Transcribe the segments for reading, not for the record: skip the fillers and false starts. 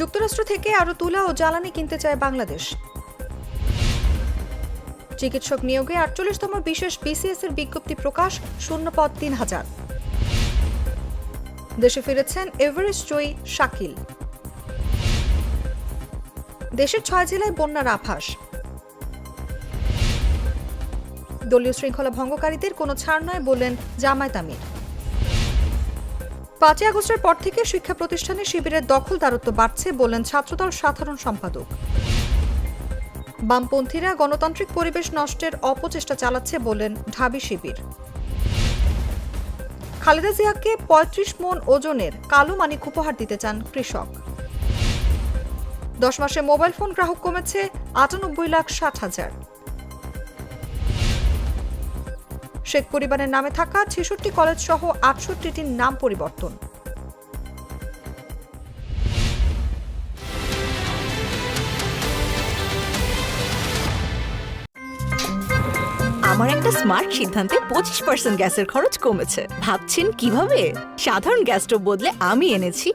যুক্তরাষ্ট্র থেকে আরও তুলা ও জ্বালানি কিনতে চায় বাংলাদেশ। চিকিৎসক নিয়োগে ৪৮তম বিশেষ বিসিএস এর বিজ্ঞপ্তি প্রকাশ, শূন্য পদ ৩,০০০। দেশে ফিরেছেন এভারেস্ট জয়ী শাকিল। দেশের ৬ জেলায় বন্যার আভাস। দলীয় শৃঙ্খলা ভঙ্গকারীদের কোনো ছাড় নয় বললেন জামায়াত আমির। ৫ই আগস্টের পর থেকে শিক্ষা প্রতিষ্ঠানে শিবিরের দখলদারত্ব বাড়ছে বললেন ছাত্রদল সাধারণ সম্পাদক। বামপন্থীরা গণতান্ত্রিক পরিবেশ নষ্টের অপচেষ্টা চালাচ্ছে বললেন ঢাবি শিবির। খালেদা জিয়াকে ৩৫ মণ ওজনের কালো মানিক উপহার দিতে চান কৃষক। ১০ মাসে মোবাইল ফোন গ্রাহক কমেছে ৯৮,৬০,০০০। শেখ পরিবারের নামে থাকা ৬৬ কলেজ সহ ৬৮টির নাম পরিবর্তন। আমার একটা স্মার্ট সিদ্ধান্তে 25% গ্যাসের খরচ কমেছে। ভাবছেন কিভাবে? সাধারণ গ্যাস স্টোভ বদলে আমি এনেছি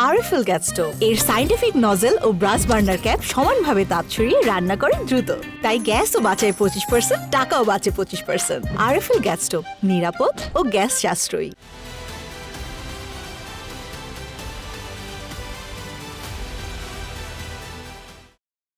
আরএফএল গ্যাস স্টোভ। এর সাইন্টিফিক নজল ও ব্রাস বার্নার ক্যাপ সমানভাবে তাপ ছড়িয়ে রান্না করে দ্রুত, তাই গ্যাসও বাঁচায় 25%, টাকাও বাঁচে 25%। আরএফএল গ্যাস স্টোভ নিরাপদ ও গ্যাস সাশ্রয়ী।